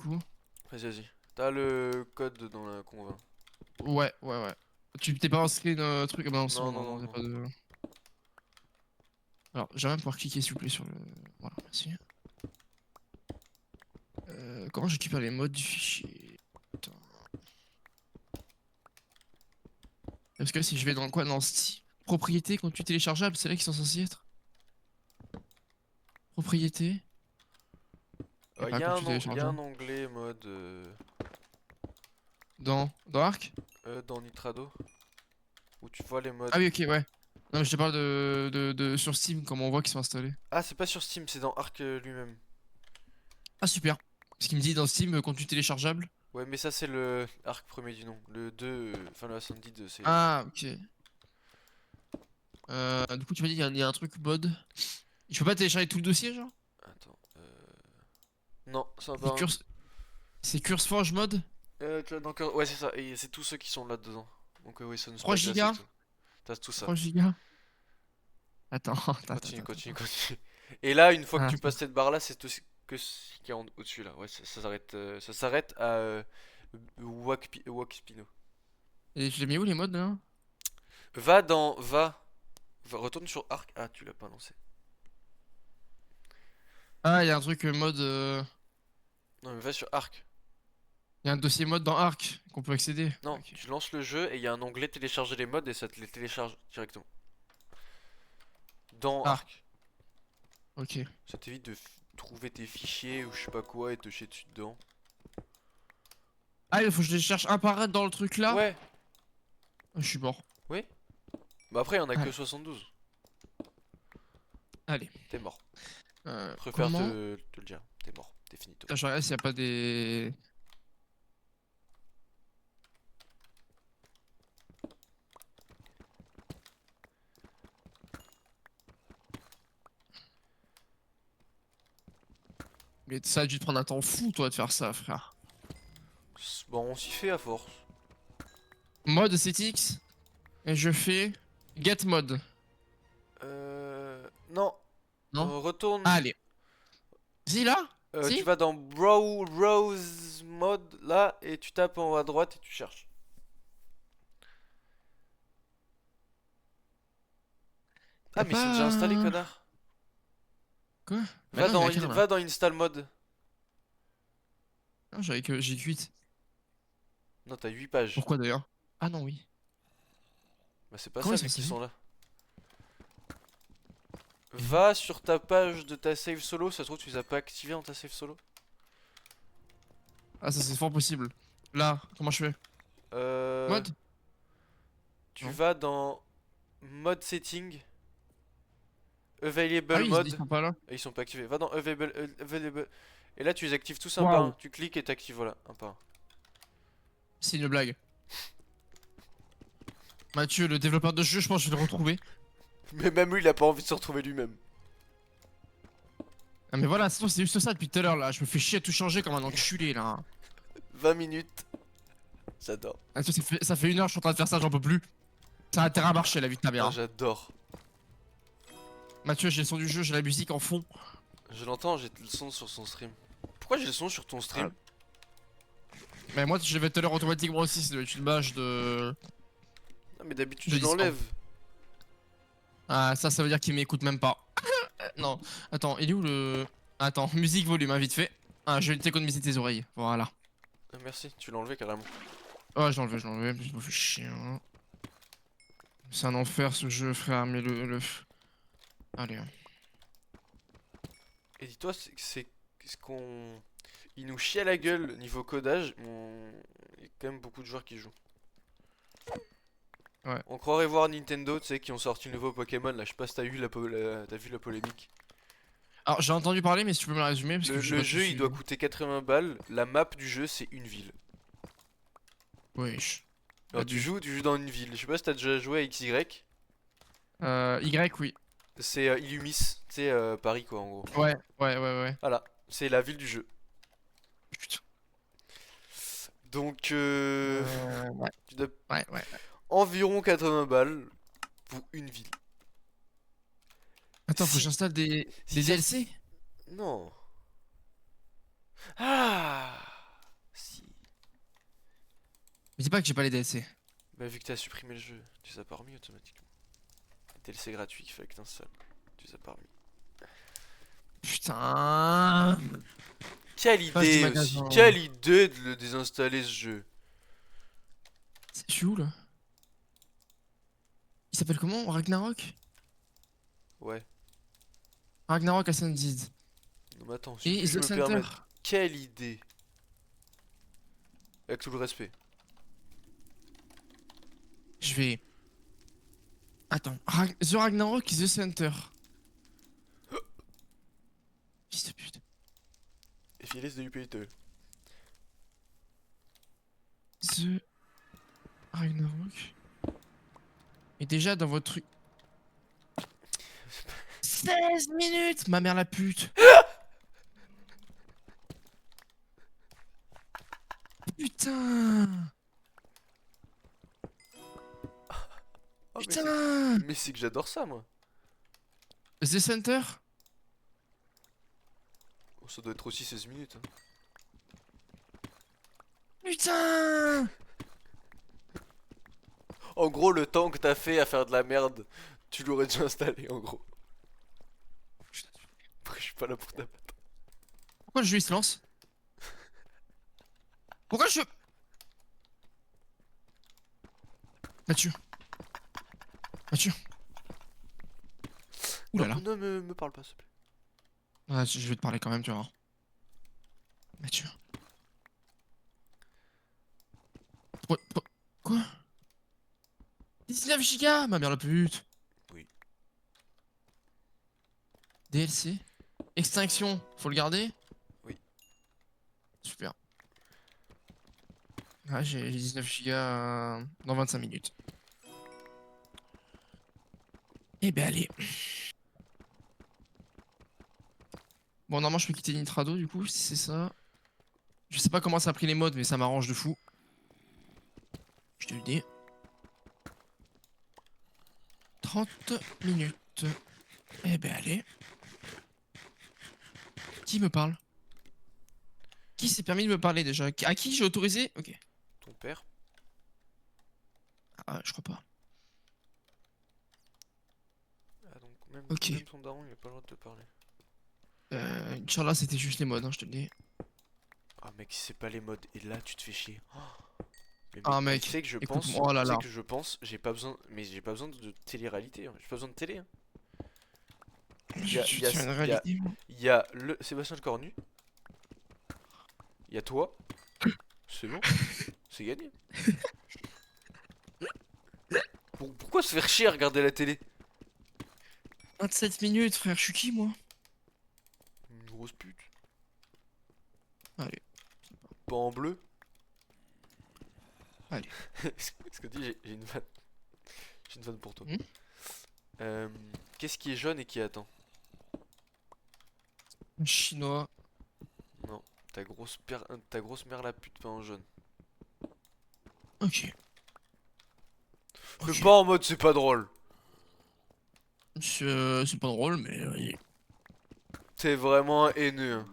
coup. Vas-y. T'as le code dans la conva. Ouais, ouais, ouais. Tu t'es pas inscrit dans le truc? Ah bah non, c'est bon, Non, non, non, non, t'as non. pas de... Alors, j'aimerais pouvoir cliquer s'il vous plaît sur le... Voilà, merci. Comment je récupère les modes du fichier? Putain. Parce que si je vais dans quoi? Dans Steam, propriété, contenu téléchargeable, c'est là qu'ils sont censés être. Propriété. Et Il pas y a contenu y a un téléchargeable. onglet mode Dans Arc? dans Nitrado où tu vois les modes. Ah oui, ok, ouais. Non, mais je te parle sur Steam, comment on voit qu'ils sont installés. Ah, c'est pas sur Steam, c'est dans Arc lui-même. Ah, super. Ce qu'il me dit dans Steam, contenu téléchargeable. Ouais, mais ça, c'est le Arc premier du nom. Le 2, enfin le Ascended, c'est. Ah, ok. Du coup, tu m'as dit qu'il y a un truc mode. Je peux pas télécharger tout le dossier, genre? Attends. Non, ça va C'est pas. C'est CurseForge mode? Donc, ouais, c'est ça. Et c'est tous ceux qui sont là-dedans. Donc, oui, Trois Sunspike, là, c'est gigas? tout. T'as tout ça. 3 gigas? Attends, Continue, attends. continue, continue. Et là, une fois que Ah, tu passes cette barre-là, c'est tout que ce qui est au-dessus, là. Ouais, ça s'arrête à Wakspino. et je l'ai mis où les modes là? Va dans. Retourne sur Arc. Ah, tu l'as pas lancé. Ah, il y a un truc mode. Non, mais va sur Arc. Il y a un dossier mode dans Arc qu'on peut accéder. Non, Ok. tu lances le jeu et il y a un onglet télécharger les modes et ça te les télécharge directement. Dans Ah, Arc. ok. Ça t'évite de trouver tes fichiers ou je sais pas quoi et te chier dessus dedans. Ah, il faut que je les cherche un par un dans le truc là? Ouais, Ah, je suis mort. oui. Bah après, il y en a que Allez, 72. allez. T'es mort. Je préfère Comment? te le dire. T'es mort. T'es finito. Putain, je regarde s'il y a pas des. Mais ça a dû te prendre un temps fou, toi, de faire ça, frère. Bon, on s'y fait à force. Mode settings. Et je fais. Get mode. Non. Non? Retourne. Allez. Si, là? Tu Si? vas dans Browse Mode là et tu tapes en haut à droite et tu cherches. Ah, Y'a mais c'est déjà installé, pas. connard. Quoi? Bah non, il y a qu'un là. Va dans Install Mode. Non, j'avais que j'ai 8. Non, t'as 8 pages. Pourquoi d'ailleurs? Ah non, oui. Bah, c'est pas Comment ça, ils sont mec, qui savés? sont là. Va sur ta page de ta save solo. Ça se trouve, tu les as pas activés dans ta save solo. Ah, ça c'est fort possible. Là, comment je fais? Euh. Mode? Tu Non. vas dans Mode Setting. Ah Available oui, ils Mode. sont pas là. Et ils sont pas activés. Va dans Available. Et là, tu les actives tous un par Waouh, un. Tu cliques et t'actives, voilà, un par un. c'est une blague. Mathieu, le développeur de jeu, je pense que je vais le retrouver. Mais même lui, il a pas envie de se retrouver lui-même. Ah mais voilà, c'est juste ça depuis tout à l'heure là. Je me fais chier à tout changer comme un enculé là. 20 minutes. J'adore. Ah, ça fait 1 heure que je suis en train de faire ça, j'en peux plus. Ça a intérêt à marcher la vie de ta mère. Ah, Hein. j'adore. Mathieu, j'ai le son du jeu, j'ai la musique en fond. Je l'entends, j'ai le son sur son stream. Pourquoi j'ai le son sur ton stream? Mais moi, je l'avais tout à l'heure automatiquement aussi, ça doit être une bâche Non, mais d'habitude, de je Discord. l'enlève. Ah, ça veut dire qu'il m'écoute même pas. Non, attends, il est où le. Attends, musique volume, hein, vite fait. Ah, je vais t'économiser tes oreilles. Voilà. Ah, merci, tu l'as enlevé carrément. Oh, je l'enlève, je me fais chier. Hein. C'est un enfer ce jeu, frère, mais Allez. Hein. Et dis-toi, c'est ce qu'on. Il nous chie à la gueule niveau codage. Il y a quand même beaucoup de joueurs qui jouent. Ouais. On croirait voir Nintendo, tu sais, qui ont sorti le nouveau Pokémon là. Je sais pas si t'as vu t'as vu la polémique. Alors, j'ai entendu parler, mais si tu peux me la résumer, parce que je sais Le pas tout jeu il doit suivre. coûter 80 balles. La map du jeu c'est une ville. Wesh. Alors Abus. tu joues dans une ville. Je sais pas si t'as déjà joué à XY. Y, oui. C'est Illumis, tu sais, Paris quoi en gros. Ouais. Voilà, c'est la ville du jeu. Putain. Donc, Ouais. tu dois Ouais. environ 80 balles pour une ville. Attends, faut que Si, j'installe des si ça. DLC? Non. Ah! Me dis pas que j'ai pas les DLC. Bah vu que t'as supprimé le jeu, tu les as pas remis automatiquement. Les DLC gratuits qu'il fallait que t'installes, tu les as pas remis. Putain. Quelle Page du idée aussi, magasin. quelle idée de le désinstaller ce jeu. Je suis où là? Il s'appelle comment? Ragnarok? Ouais, Ragnarok Ascended. non mais attends, si Et puis-je The me Center. permettre, quelle idée. Avec tout le respect. Je vais. Attends. The Ragnarok is The Center. Fils de pute. FLS de UPT. The Ragnarok. Et déjà dans votre truc. 16 minutes! Ma mère la pute! Putain! Oh Putain! mais c'est que j'adore ça moi. The Center? Oh, ça doit être aussi 16 minutes. Hein. Putain! En gros, le temps que t'as fait à faire de la merde, tu l'aurais déjà installé en gros. Après, je suis pas là pour ta. Pourquoi le jeu il se lance? Pourquoi je. Mathieu. Mathieu. Ouh Non, là là. non, me parle pas, s'il te plaît. Ah, je vais te parler quand même, tu vois. Mathieu. Quoi? 19 gigas? Ma mère la pute. Oui. DLC? Extinction, faut le garder? Oui. Super. Ah, j'ai 19 gigas dans 25 minutes. Eh ben allez. Bon, normalement, je peux quitter Nitrado du coup, si c'est ça. Je sais pas comment ça a pris les modes, mais ça m'arrange de fou. Je te le dis. 30 minutes. Eh ben allez. Qui me parle? Qui s'est permis de me parler déjà? À qui j'ai autorisé? Ok. Ton père? Ah, je crois pas. Ah, donc même, Ok. même ton daron, il a pas le droit de te parler. Inch'Allah, c'était juste les modes, hein, je te le dis. Ah, mec, si c'est pas les modes, et là, tu te fais chier. Oh. Ah, Mais tu mec. sais que je pense, Écoute-moi. Oh là tu sais là. que je pense, j'ai pas besoin, mais j'ai pas besoin de télé-réalité, hein. J'ai pas besoin de télé, hein. Je Il suis y a, sur une y a, réalité, moi. y a le Sébastien le Cornu, y a toi, c'est bon, c'est gagné. Pourquoi se faire chier à regarder la télé? 27 minutes, frère. Je suis qui, moi? Une grosse pute. Allez. Pas en bleu. Allez. Ce que dit, j'ai une vanne. J'ai une vanne pour toi. Hmm. Euh, Qu'est-ce qui est jaune et qui attend? Un chinois. Non, ta grosse mère la pute pas en jaune. Ok. Fais Ok. pas en mode c'est pas drôle. C'est pas drôle, mais oui. T'es vraiment haineux. Hein.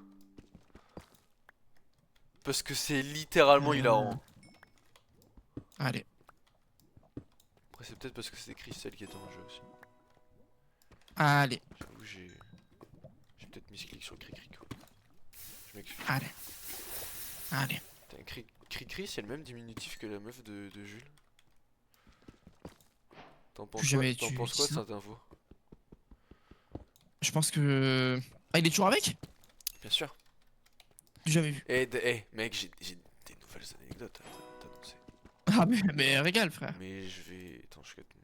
Parce que c'est littéralement Euh, hilarant. Allez. Après c'est peut-être parce que c'est Christelle qui est en jeu aussi. Allez. J'avoue j'ai peut-être mis ce clic sur le cri-cri quoi. Je m'excuse. Allez. Allez. Putain, cri-cri c'est le même diminutif que la meuf de Jules. Plus jamais T'en tu penses dis quoi de ça. cette info? Je pense que. Ah, il est toujours avec? Bien sûr. Plus jamais vu. Mec, j'ai des nouvelles anecdotes à t'annoncer. Ah, mais régale, frère. Mais je vais. Attends, je quitte mon.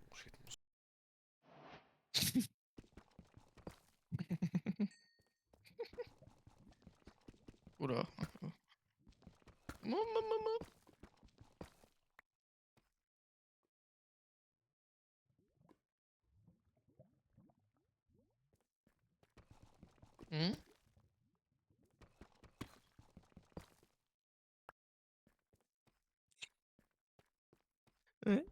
Oula. Maman. Hmm. Ouais.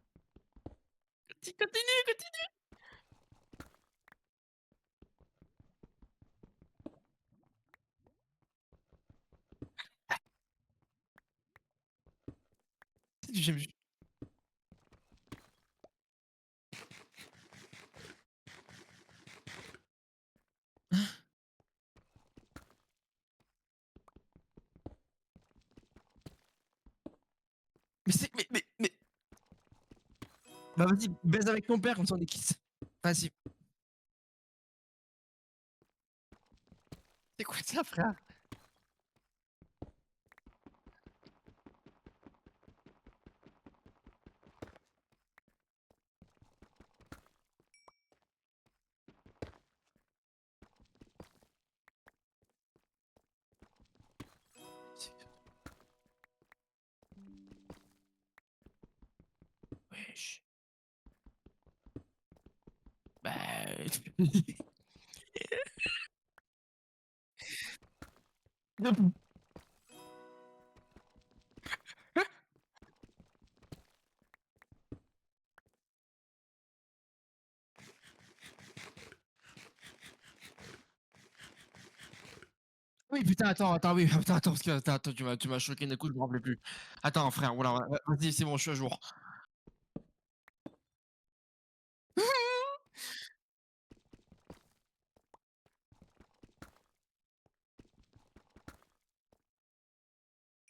Continue. J'aime. Mais c'est. Mais. Bah vas-y, baise avec ton père, comme ça on est quitte. Vas-y. C'est quoi ça, frère? Wesh. Bah. Oui, putain, attends, oui, attends, parce que attends, tu m'as choqué d'un coup, je me rappelais plus. Attends, frère, voilà, vas-y, c'est bon, je suis à jour.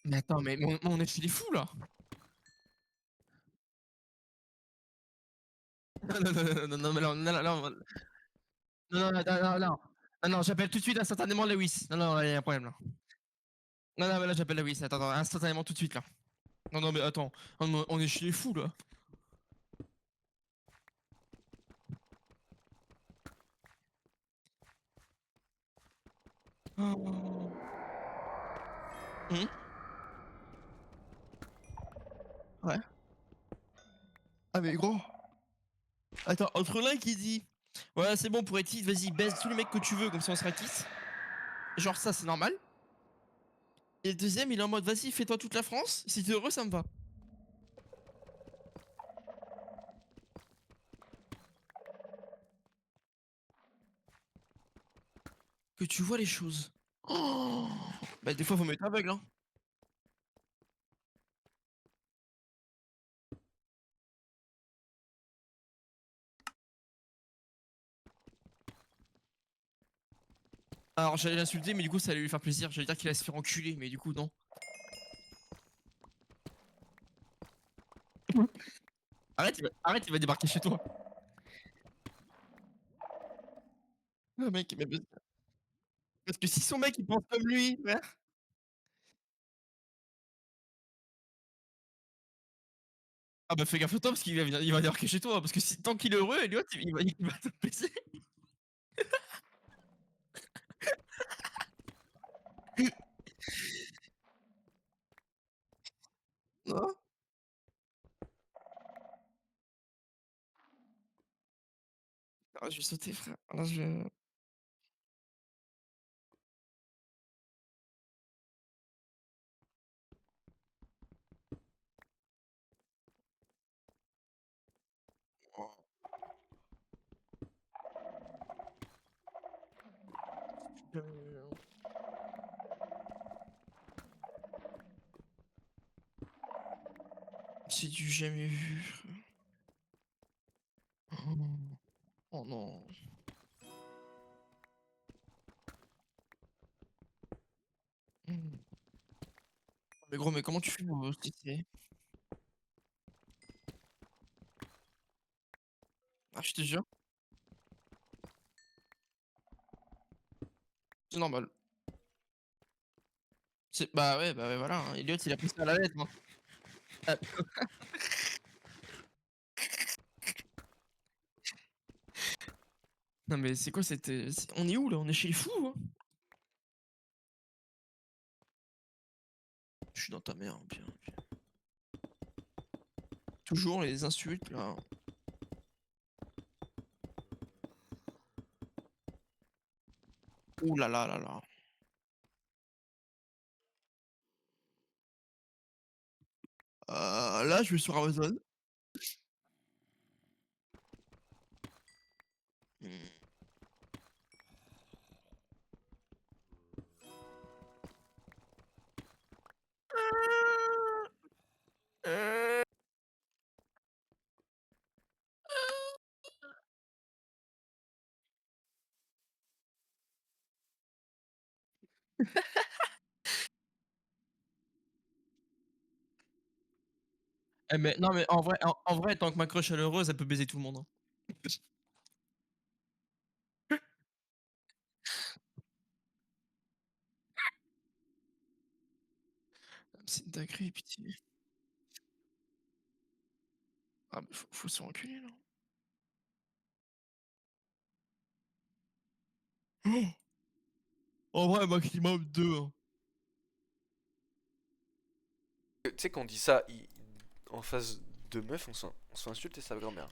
Mais attends, mais on est chez les fous, là. Non, mais là, non, j'appelle tout de suite instantanément Lewis. Non, là, il y a un problème, là. Non, mais là, j'appelle Lewis. Attends, instantanément, tout de suite, là. Non, mais attends, on est chez les fous, là. Oh. Mmh. Ouais. Ah, mais gros. Attends, entre l'un qui dit: «Ouais, c'est bon pour être quitte, vas-y, baise tous les mecs que tu veux, comme ça on sera quitte». Genre ça, c'est normal. Et le deuxième, il est en mode: «Vas-y, fais-toi toute la France, si tu es heureux, ça me va». Que tu vois les choses. Oh. Bah, des fois, faut mettre aveugle, hein. Alors, j'allais l'insulter, mais du coup, ça allait lui faire plaisir. J'allais dire qu'il allait se faire enculer, mais du coup, non. Arrête, il va débarquer chez toi. Ah, mec, mais parce que si son mec, il pense comme lui, frère. Ah bah, fais gaffe à toi parce qu'il va débarquer chez toi, parce que si tant qu'il est heureux, Elliot, il va te baiser. Non? Ah, je vais sauter, frère. Là, oh, heu, c'est du jamais vu, frère. Oh, oh non. Mmh. Mais gros, mais comment tu fais pour stresser? Ah, je te jure, c'est normal. Bah, ouais, voilà, hein, Elliot, il a pris ça à la lettre, hein. Ah, non, mais c'est quoi cette, on est où, là? On est chez les fous, hein? Je suis dans ta mère, bien, bien. Toujours les insultes, là. Ouh là là là là. Là, je vais sur Amazon. Mmh. Eh mais non, mais en vrai, tant que ma crush elle est heureuse, elle peut baiser tout le monde, hein. C'est une dinguerie, pitié. Ah mais faut se faire enculer, là. Oh! En vrai, maximum 2, hein. Tu sais qu'on dit ça en face de meuf, on se fait insulter sa grand-mère.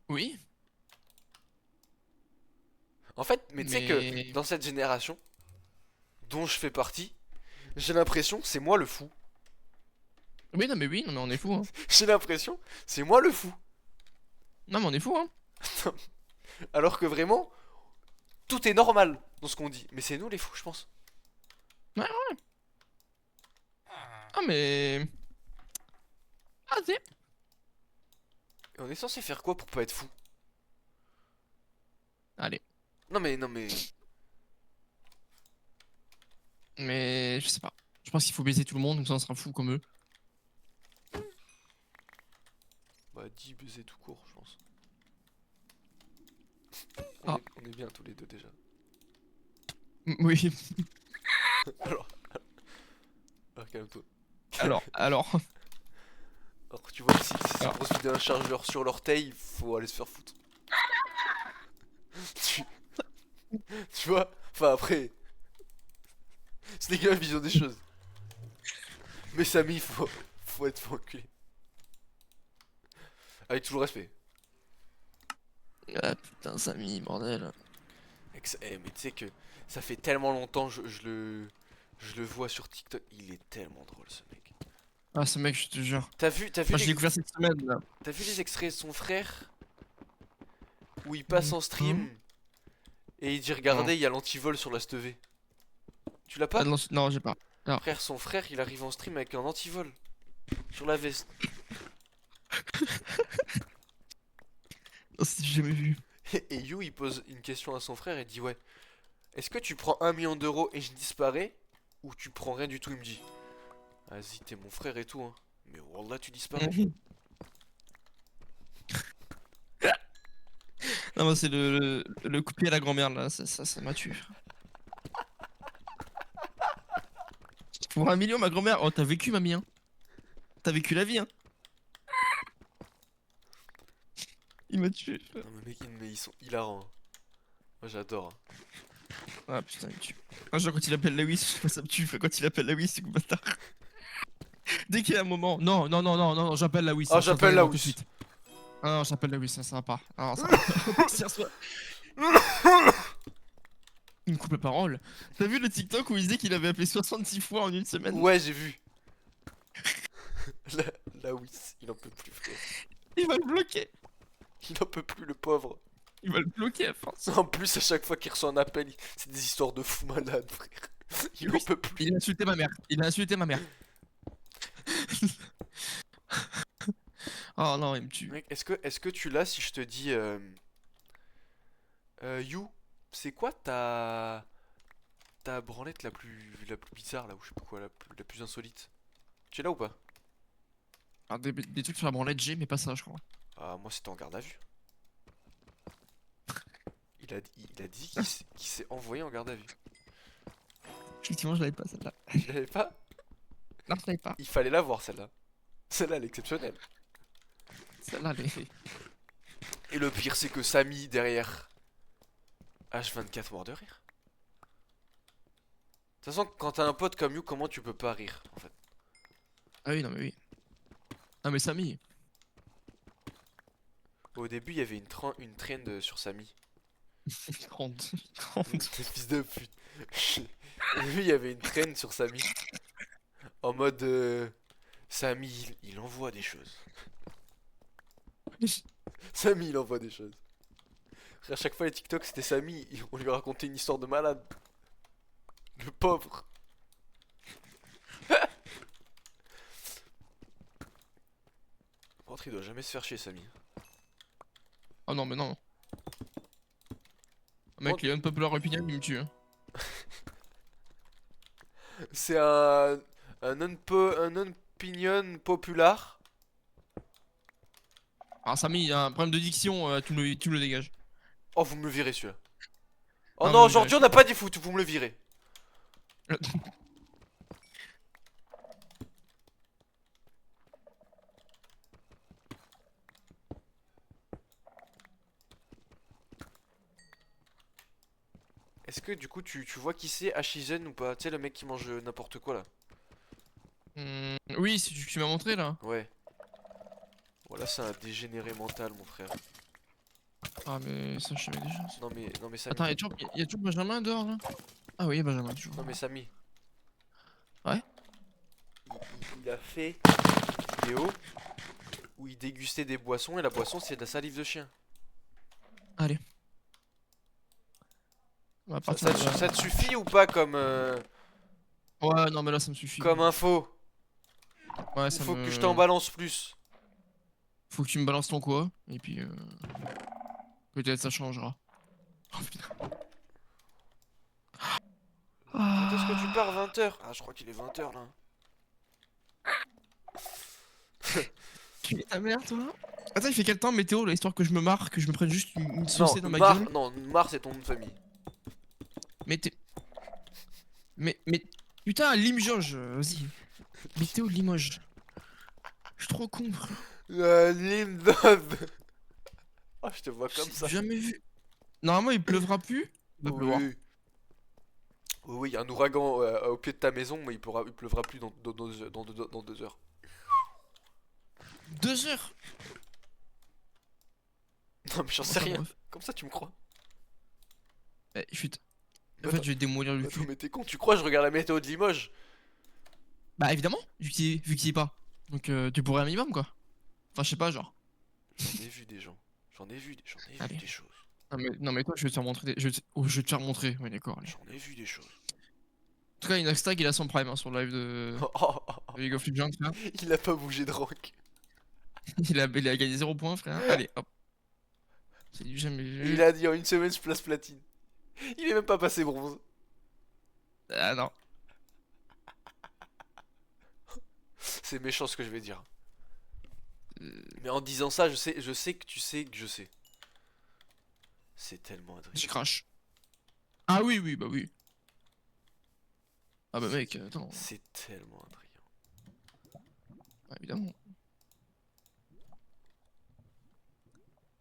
Oui, En fait, mais tu sais que mais dans cette génération dont je fais partie, j'ai l'impression que c'est moi le fou. oui, non, mais oui, non, mais on est fou, hein. J'ai l'impression c'est moi le fou. Non, mais on est fou, hein. Alors que vraiment, tout est normal dans ce qu'on dit. Mais c'est nous les fous, je pense. Ouais, ah mais ah tu Et on est censé faire quoi pour pas être fou? allez, Non mais. mais je sais pas. Je pense qu'il faut baiser tout le monde, comme ça on sera fou comme eux. Bah, dis baiser tout court, je pense. Ah, On est bien tous les deux déjà. oui. Alors, alors calme-toi. Alors, Alors, tu vois, si alors, pour se vider un chargeur sur l'orteil, faut aller se faire foutre. Tu, tu vois? Enfin, après, c'est que la vision des choses. Mais Samy, faut être enculé. Avec tout le respect. ah putain, Samy, bordel. Mais tu sais que ça fait tellement longtemps, je le vois sur TikTok. Il est tellement drôle ce mec. Ah, ce mec, je te jure. T'as vu Moi, j'ai découvert cette semaine, là. les extraits de son frère où il passe en stream et il dit Non. regardez, il y a l'antivol sur la STV. Tu l'as Ah, pas? non, non, j'ai pas. Non. Frère, son frère, il arrive en stream avec un antivol sur la veste. Non, c'est j'ai jamais vu. Et You, il pose une question à son frère et dit ouais, est-ce que tu prends 1 million d'euros et je disparais ou tu prends rien du tout? Il me dit vas-y, t'es mon frère et tout, hein. Mais Wallah, tu disparais. Non, moi, c'est le coup de pied à la grand-mère, là. Ça m'a tué. Pour 1 million, ma grand-mère. Oh, t'as vécu, mamie, hein. T'as vécu la vie, hein. Il m'a tué. Non mais mec, mais ils sont hilarants, hein. Moi j'adore, hein. Ah putain, il me tue. Ah, genre, quand il appelle Lewis, ça me tue. Quand il appelle Lewis, c'est que bâtard. Dès qu'il y a un moment. Non, non, non, non, non, j'appelle Lewis. Oh, Hein, je suis en train j'appelle d'aller la voir tout de Wish. suite. Ah non, j'appelle Lewis, ça va pas. Ah non, ça va pas. Tire-toi. Il me coupe la parole. T'as vu le TikTok où il disait qu'il avait appelé 66 fois en une semaine? Ouais, j'ai vu. La, la Wish, il en peut plus, frère. Il va le bloquer. Il en peut plus, le pauvre. Il va le bloquer à force. En plus, à chaque fois qu'il reçoit un appel, c'est des histoires de fou malade, frère. Il en Oui, peut plus. il a insulté ma mère. Il a insulté ma mère. Oh non, il me tue. Mec, est-ce que tu l'as si je te dis You, c'est quoi ta branlette la plus bizarre là ou je sais pas quoi, la plus insolite? Tu es là ou pas? Alors, des trucs sur la branlette G, mais pas ça, je crois. Ah, moi c'était en garde à vue. Il a dit qu'il s'est envoyé en garde à vue. Effectivement, je l'avais pas celle-là. Tu l'avais pas? Non, je l'avais pas. Il fallait la voir celle-là. Celle-là, elle est exceptionnelle. Celle-là, elle est. Et le pire, c'est que Samy derrière H24 mort de rire. De toute façon, quand t'as un pote comme You, comment tu peux pas rire en fait? Ah oui, non, mais oui. Non, mais Samy. Au début, il y avait une trend sur Samy. 30. 30. Fils de pute. Au début, il y avait une trend sur Samy. En mode Samy, il envoie des choses. Samy, il envoie des choses. À chaque fois, les TikTok, c'était Samy. On lui racontait une histoire de malade. Le pauvre. Par contre, il doit jamais se faire chier, Samy. Oh non, mais non. Bon, Mec, les Unpopular Opinion, il me tue. Hein. C'est un opinion populaire. Alors Samy, il y a un problème de diction, tu me le dégages. Oh, vous me le virez celui-là. Oh Ah, non, me le aujourd'hui on n'a pas dit foot, vous me le virez. Est-ce que du coup tu vois qui c'est Ashizen ou pas? Tu sais le mec qui mange n'importe quoi là. Oui, si tu m'as montré là. Ouais. Voilà, c'est un dégénéré mental mon frère. Ah mais ça je savais déjà. Non mais Samy. Attends, y a toujours Benjamin dehors là? Ah oui, y a Benjamin toujours. Non mais Samy. Ouais. Il a fait une vidéo où il dégustait des boissons et la boisson c'est de la salive de chien. Allez. On va Ça, partir de là. ça te suffit ou pas comme, Ouais, non mais là ça me suffit. comme info? Ouais, Ou ça faut me... que je t'en balance plus? Faut que tu me balances ton quoi, et puis peut-être ça changera. Oh putain. Quand est-ce que tu pars? 20h? Ah, je crois qu'il est 20h là. Tu es ta mère toi? Attends, il fait quel temps météo là, histoire que je me marre, que je me prenne juste une Non, saucée dans ma gueule? Non, Mar c'est ton nom de famille. Mais t'es... Mais... Putain, Limoges, vas-y. Météo Limoges. Je suis trop con, frère. Limdod. Oh, je te vois comme ça. J'ai jamais vu. Normalement, il pleuvra plus. Il va pleuvoir. Oui. Oui, il y a un ouragan au pied de ta maison, mais il pleuvra plus dans 2 heures. 2 heures. Non, mais j'en sais Enfin, rien. bref. Comme ça, tu me crois? Eh, chut. En Attends, fait, je vais démolir le attends, cul. mais t'es con, tu crois, je regarde la météo de Limoges? Bah, évidemment, vu qu'il y est pas. Donc, tu pourrais un minimum, quoi. Enfin, je sais pas, genre. J'en ai vu des gens. J'en ai vu Allez. des choses. Non, mais toi, je vais te faire montrer je vais te faire montrer. Oui, d'accord, allez. J'en ai vu des choses. En tout cas, Inaxtag, il a son prime hein, sur le live de League of Legends, frère. Il a pas bougé de rank. Il a gagné 0 points, frère. Allez, hop. C'est du jamais vu. Il a dit en une semaine, je place platine. Il est même pas passé bronze. Ah non. C'est méchant ce que je vais dire. Mais en disant ça, je sais que tu sais que je sais. C'est tellement Je Adrien. crache. Ah oui, oui, bah oui. Ah bah mec, attends. C'est tellement Adrien. Ah, évidemment.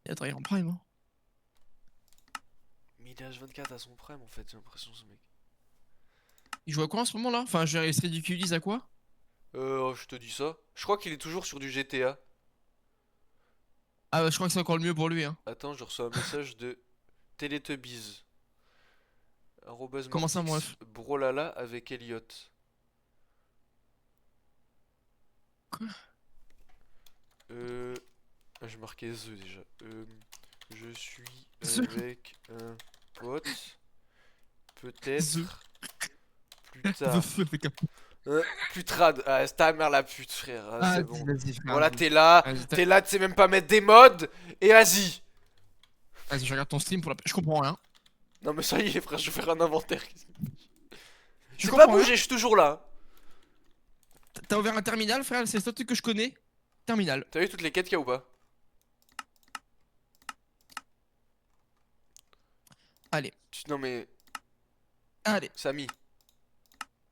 Il a travaillé en prime, hein. Mais il est H24 à son prime en fait, j'ai l'impression ce mec. Il joue à quoi en ce moment là? Enfin, je il se ridiculise à quoi? Je te dis ça. Je crois qu'il est toujours sur du GTA. Ah bah je crois que c'est encore le mieux pour lui, hein. Attends, je reçois un message de Teletubbies. Arrobase Comment ça, mon Mortix, ref? Brolala avec Elliot. Quoi? J'ai marqué The déjà. Je suis The. avec un pote. Peut-être plus The tard. feu avec un... Plus trad. Ah, c'est ta mère la pute, frère. Ah, Ah, c'est bon. vas-y, frère. Voilà, Vas-y, t'es là, tu sais même pas mettre des modes. Et vas-y. vas-y, je regarde ton stream pour la... Je comprends rien. Non, mais ça y est, frère, je vais faire un inventaire. Je J'ai pas comprends rien. bougé, je suis toujours là. T'as ouvert un terminal, frère, c'est le seul truc que je connais. Terminal. T'as vu toutes les quêtes qu'il y a ou pas? Allez, Non, mais. allez. Samy.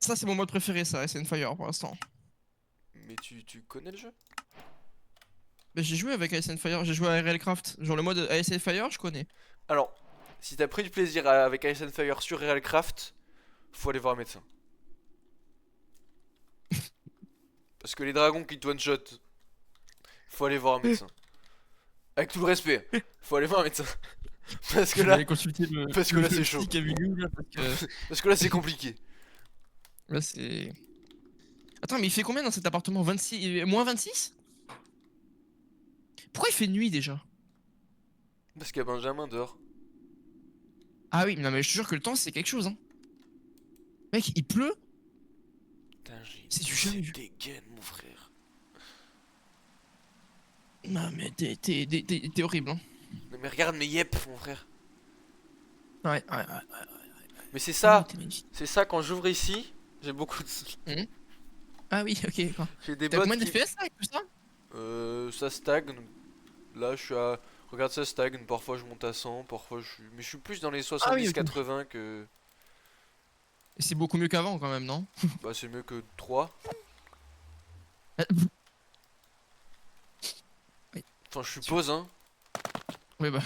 Ça, c'est mon mode préféré, ça, SN Fire pour l'instant. Mais tu connais le jeu? Bah, j'ai joué avec ASN Fire, j'ai joué à RL Craft. Genre le mode ASN Fire, je connais. Alors, si t'as pris du plaisir avec Ice and Fire sur Realcraft, faut aller voir un médecin. Parce que les dragons qui te one-shot, faut aller voir un médecin. Avec tout le respect, faut aller voir un médecin. Parce que Je vais là, aller consulter parce que là, c'est chaud. psy qui a vu nous, là, parce que parce que là c'est compliqué. là c'est... Attends, mais il fait combien dans cet appartement? 26... Moins 26? Pourquoi il fait nuit déjà? Parce qu'il y a Benjamin dehors. Ah oui, non mais je te jure que le temps c'est quelque chose, hein. Mec, il pleut? Putain, j'ai C'est du jamais vu. dégaine, mon frère. Non mais t'es horrible, hein. Non, mais regarde mes yep, mon frère. Ouais. Mais c'est ça, T'es magnifique. c'est ça quand j'ouvre ici, J'ai beaucoup de... Ah oui, ok. Quoi. J'ai des T'as bots combien qui... d'FPS avec tout ça? Ça stagne. Là, je suis à... Regarde, ça stagne. Parfois, je monte à 100. Parfois, je suis... Mais je suis plus dans les Ah oui, ok. 70-80 que... Et c'est beaucoup mieux qu'avant quand même, non? Bah, c'est mieux que 3. Oui, Enfin, je sûr. suppose, hein. Oui, bah.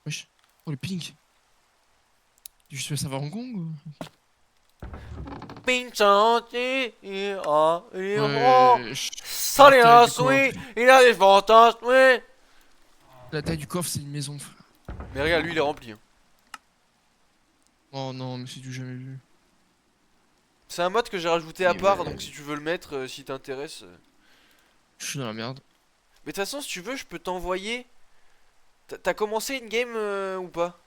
Wesh. Oh, le ping. Tu veux savoir Hong Kong ou... Wesh. La taille du coffre. Il a des fantasmes, oui. La taille du coffre, c'est une maison, frère. Mais regarde, lui, il est rempli, hein. Oh non, mais c'est du jamais vu. C'est un mode que j'ai rajouté à Mais part, ouais, donc si tu veux le mettre, si t'intéresse. je suis dans la merde. Mais de toute façon, si tu veux, je peux t'envoyer. T'as commencé une game ou pas?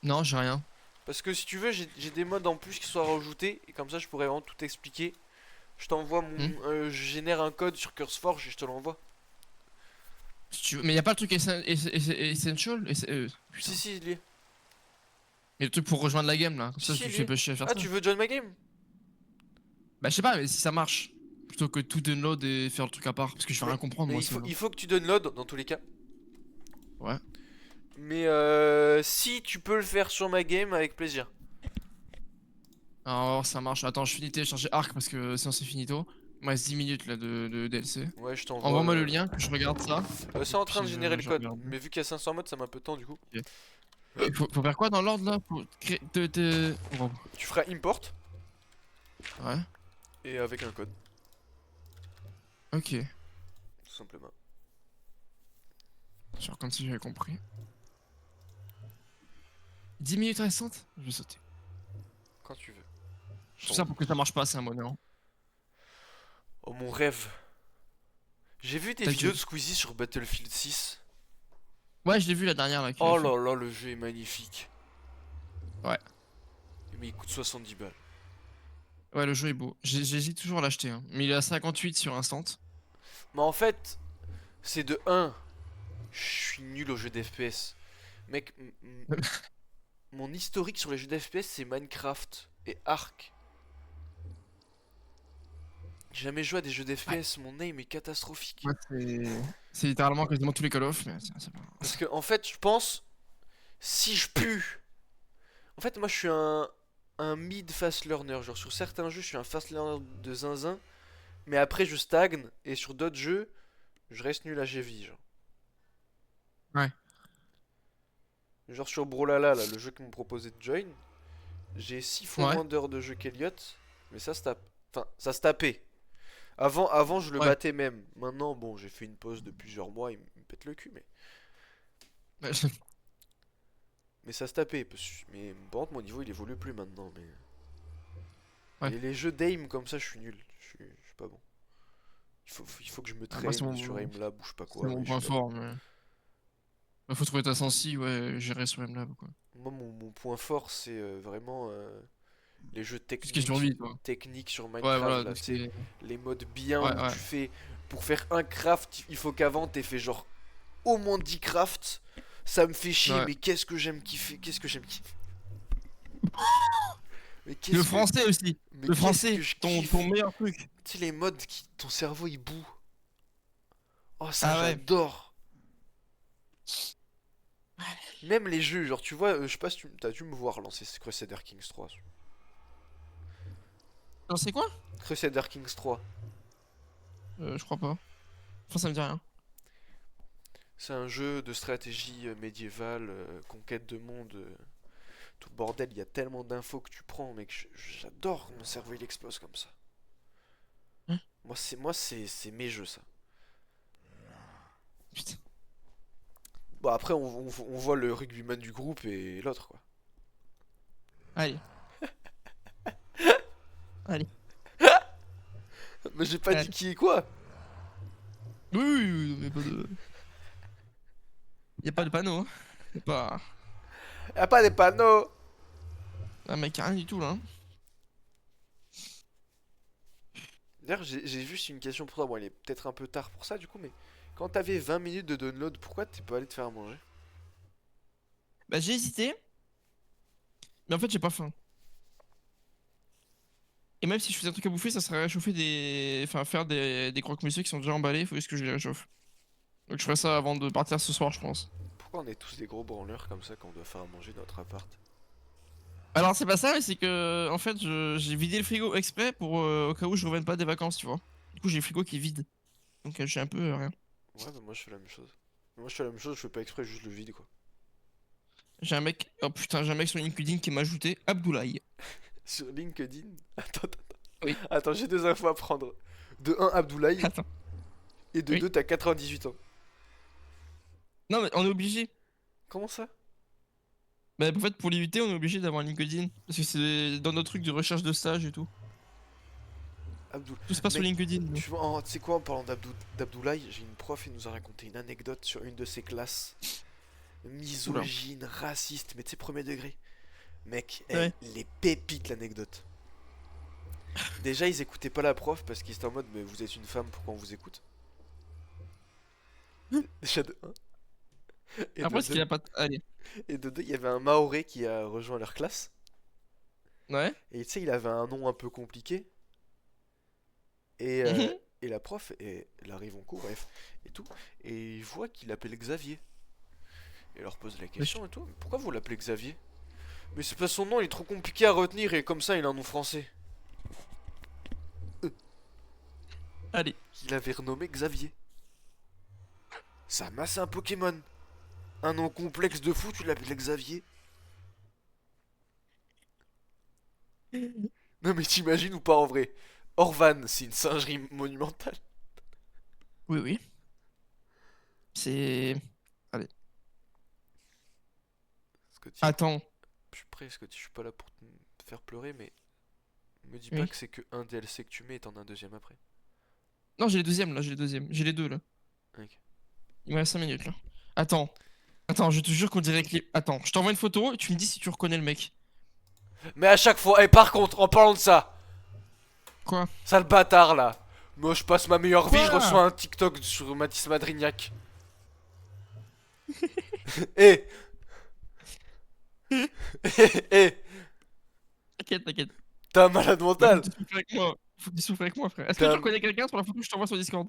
Non, j'ai rien. Parce que si tu veux, j'ai des modes en plus qui soient rajoutés, et comme ça, je pourrais vraiment tout expliquer. Je t'envoie Hmm. je génère un code sur CurseForge et je te l'envoie. Si tu veux... Mais y a pas le truc Essential? Putain. Si, il y est. Mais le truc pour rejoindre la game là. Comme ça, Si, tu il y fais est. pas chier à faire Ah, ça. tu veux join ma game? Bah, je sais pas, mais si ça marche. Plutôt que tout download et faire le truc à part. Parce que je vais rien comprendre, Mais moi, il sinon. faut que tu download dans tous les cas. Ouais. Mais si tu peux le faire sur ma game, avec plaisir. Alors, ça marche. Attends, je finis de télécharger Arc parce que sinon c'est finito. Il me reste 10 minutes là de DLC. Ouais, je t'envoie. Envoie-moi le lien, que je regarde ça. C'est Et en train de puis générer le je code. regarde. Mais vu qu'il y a 500 modes, ça met un peu de temps du coup. Ok. Faut faire quoi dans l'ordre là pour créer. Oh, Tu feras import ouais. et avec un code, Ok. tout simplement. Genre comme si j'avais compris. 10 minutes récentes? Je vais sauter. Quand tu veux. Tout ça pour que ça marche pas, c'est un monnaie. Oh mon rêve. J'ai vu des Ta vidéos gueule. de Squeezie sur Battlefield 6. Ouais, je l'ai vu la dernière là. Qu'il a Oh fait. là là, le jeu est magnifique. Ouais. Mais il coûte 70 balles. Ouais, le jeu est beau. J'hésite toujours à l'acheter. Hein. Mais il est à 58 sur Instant. Mais en fait, c'est de 1. Je suis nul au jeu d'FPS. Mec, mon historique sur les jeux d'FPS, c'est Minecraft et Ark. J'ai jamais joué à des jeux Ouais. d'FPS, mon aim est catastrophique. Ouais, c'est littéralement quasiment tous les Call of, mais c'est pas. Parce que, en fait, je pense, si je pue. En fait, moi, je suis un mid fast learner. Genre, sur certains jeux, je suis un fast learner de zinzin. Mais après, je stagne. Et sur d'autres jeux, je reste nul à GV. Ouais. Genre sur Brawlhalla, là, le jeu qu'ils m'ont proposé de join, j'ai 6 fois Ouais. moins d'heures de jeu qu'Eliott, mais ça se tape. Enfin, ça se tapait. Avant, je le Ouais. battais même. Maintenant, bon, j'ai fait une pause de plusieurs mois, il me pète le cul, Ouais, mais ça se tapait. Mais par contre, mon niveau il évolue plus maintenant. Mais ouais. les jeux d'aim comme ça, je suis nul. Je suis pas bon. Il faut que je me Ah, moi, traîne sur aimlab ou je sais pas c'est quoi, mon mais je suis point pas bon. fort. Mais... Bah, faut trouver ta sensi, ouais, gérer sur MLab quoi. Moi, mon point fort, c'est vraiment les jeux Tout ce qui est survie, quoi. techniques sur Ouais, Minecraft, voilà, là, tout tu ce qui sais, est. les modes bien Ouais, où ouais. tu fais, pour faire un craft, il faut qu'avant t'aies fait genre au moins 10 crafts. Ça me fait chier, Ouais. mais qu'est-ce que j'aime kiffer, qu'est-ce que j'aime kiffer. Mais Le qu'est-ce que, français aussi. mais Le qu'est-ce français, que je ton kiffe. meilleur truc. Tu sais, les modes qui, ton cerveau il boue. Oh, ça Ah ouais. j'adore. Même les jeux, genre tu vois, je sais pas si t'as dû me voir lancer Crusader Kings 3. Non, c'est quoi? Crusader Kings 3. Je crois pas. Enfin, ça me dit rien. C'est un jeu de stratégie médiévale, conquête de monde, tout le bordel. Il y a tellement d'infos que tu prends, mec. J'adore que mon cerveau il explose comme ça. Hein. Moi c'est mes jeux ça. Putain. Bon après on voit le rugbyman du groupe et l'autre quoi. Allez. Allez. Mais j'ai pas dit Allez. qui est quoi. Oui, oui, oui, mais pas de. Y a pas de panneau, hein. Y a pas. Y'a pas des panneaux. Ah, mec, rien du tout là. Hein. D'ailleurs j'ai juste une question pour toi. Bon il est peut-être un peu tard pour ça du coup mais quand t'avais 20 minutes de download, pourquoi t'es pas allé te faire à manger? Bah, j'ai hésité, mais en fait, j'ai pas faim. Et même si je faisais un truc à bouffer, ça serait réchauffer des. Enfin, faire des croque-monsieur qui sont déjà emballés, il faut juste que je les réchauffe. Donc, je ferai ça avant de partir ce soir, je pense. Pourquoi on est tous des gros branleurs comme ça quand on doit faire à manger dans notre appart? Alors, c'est pas ça, mais c'est que. En fait, j'ai vidé le frigo exprès pour au cas où je revienne pas des vacances, tu vois. Du coup, j'ai le frigo qui est vide. Donc, j'ai un peu rien. Ouais, bah moi je fais la même chose. Moi je fais la même chose, je fais pas exprès, juste le vide quoi. J'ai un mec. Oh putain, j'ai un mec sur LinkedIn qui m'a ajouté Abdoulaye. Sur LinkedIn. Oui. Attends, j'ai deux infos à prendre. De un, Abdoulaye. Attends. Et de Oui. deux, t'as 98 ans. Non, mais on est obligé. Comment ça? Bah, en fait, pour l'éviter, on est obligé d'avoir un LinkedIn. Parce que c'est dans notre truc de recherche de stage et tout. Abdoul. Tout se passe sur Mec, LinkedIn. Nous. tu vois, tu sais quoi, en parlant d'Abdoulaye, j'ai une prof, il nous a raconté une anecdote sur une de ses classes. Oula. Misogyne, raciste, mais tu sais, premier degré. Mec, Ouais. les pépites l'anecdote. Déjà, ils écoutaient pas la prof parce qu'ils étaient en mode, mais vous êtes une femme, pourquoi on vous écoute? Déjà de un. Et de Après, ce qu'il deux, a pas. Allez. il y avait un Maoré qui a rejoint leur classe. Ouais. Et tu sais, il avait un nom un peu compliqué. Et, euh, Mhm. et la prof, elle arrive en cours, bref, et tout. Et il voit qu'il appelle Xavier. Et elle leur pose la Wesh. question et tout. Pourquoi vous l'appelez Xavier? Mais c'est pas son nom, il est trop compliqué à retenir et comme ça, il a un nom français. Allez. Il avait renommé Xavier. Ça masse un Pokémon. Un nom complexe de fou, tu l'appelles Xavier. Non mais t'imagines ou pas en vrai? Orvan, c'est une singerie monumentale. Oui, oui. C'est. Allez. Scotty, Attends. je suis prêt, Scotty, je suis pas là pour te faire pleurer, mais me dis pas Oui. que c'est que un DLC que tu mets et t'en as un deuxième après. Non, j'ai les deuxièmes là, j'ai les deuxièmes. J'ai les deux là. Ok. Il me reste 5 minutes là. Attends. Attends, je te jure qu'on dirait que les. Attends, je t'envoie une photo et tu me dis si tu reconnais le mec. Mais à chaque fois, et par contre, en parlant de ça, Quoi? sale bâtard là. Moi je passe ma meilleure vie, je Quoi? reçois un TikTok sur Mathis Madrignac. Eh, eh, T'inquiète, t'inquiète. t'es un malade Bah, faut mental. que tu souffles avec moi. Faut que tu souffles avec moi, frère. Est-ce que T'es tu un... reconnais quelqu'un sur la photo que je t'envoie sur Discord?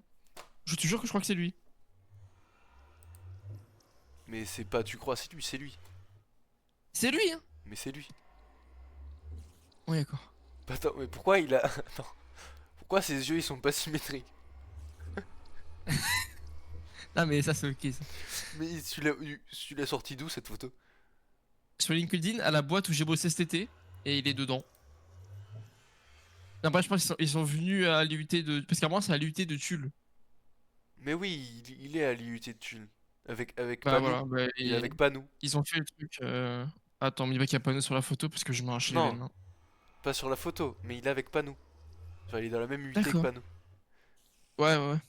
Je te jure que je crois que c'est lui. Mais c'est pas, tu crois, c'est lui, c'est lui. C'est lui, hein? Mais c'est lui. Oui, d'accord. Attends, mais pourquoi il a... Attends. Pourquoi ses yeux ils sont pas symétriques? Ah, mais ça, c'est ok, ça. Mais tu l'as sorti d'où cette photo? Sur LinkedIn, à la boîte où j'ai bossé cet été, et il est dedans. Après, je pense qu'ils sont venus à l'IUT de. Parce qu'à moi, c'est à l'IUT de Tulle. Mais oui, il est à l'IUT de Tulle. Avec Bah Panou. voilà, bah, Il est avec Panou. ils ont fait le truc. Attends, mais il va qu'il y a pas nous sur la photo parce que je m'arrache les Non, veines. Hein. pas sur la photo, mais il est avec Panou. Genre il est dans la même UT que D'accord. Panou. Ouais, ouais, ouais.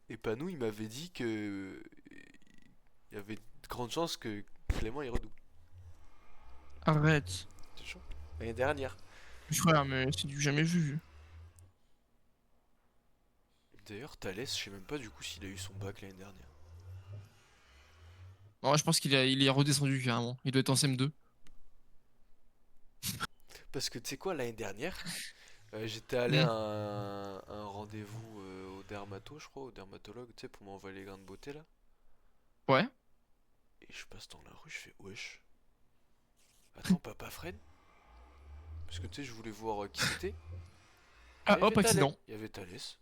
Et Panou il m'avait dit que... Il y avait de grandes chances que Clément il redouble. Arrête. C'est chaud. L'année dernière. Frère, mais c'est du jamais vu. D'ailleurs, Thalès, je sais même pas du coup s'il a eu son bac l'année dernière. Non, je pense il est redescendu carrément. Il doit être en CM2. Parce que tu sais quoi, l'année dernière, j'étais allé Hmm. à un rendez-vous au dermato, je crois, au dermatologue, tu sais, pour m'envoyer les grains de beauté là. Ouais. Et je passe dans la rue, je fais wesh. Attends, papa Fred? Parce que tu sais, je voulais voir qui c'était. Ah, Et hop, accident. Il y avait Thalès.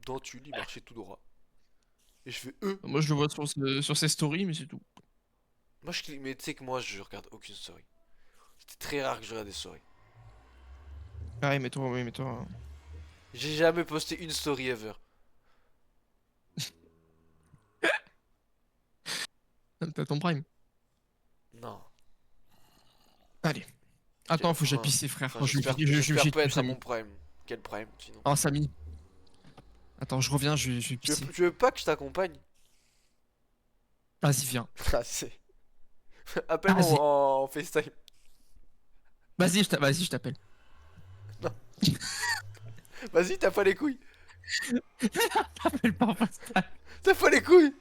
Dans Tulle, il marchait tout droit. Et je fais Moi, je le vois sur ses stories, mais c'est tout. Moi, je clique, mais tu sais que moi, je regarde aucune story. C'était très rare que je regarde des stories. Pareil, mais toi, oui, mais toi. J'ai jamais posté une story ever. T'as ton prime. Non. Allez. Attends, faut que j'aille Enfin, pisser, frère. enfin Oh, j'espère j'ai pas tué être à Samy. mon prime. Quel prime, sinon? Oh, Samy. Attends, je reviens, je vais Tu veux, pisser. tu veux pas que je t'accompagne? Vas-y, viens. Ah, c'est... Appelle-moi Vas-y. en FaceTime. Vas-y, je t'appelle. Non. Vas-y, t'as pas les couilles. T'appelles pas en FaceTime. T'as pas les couilles.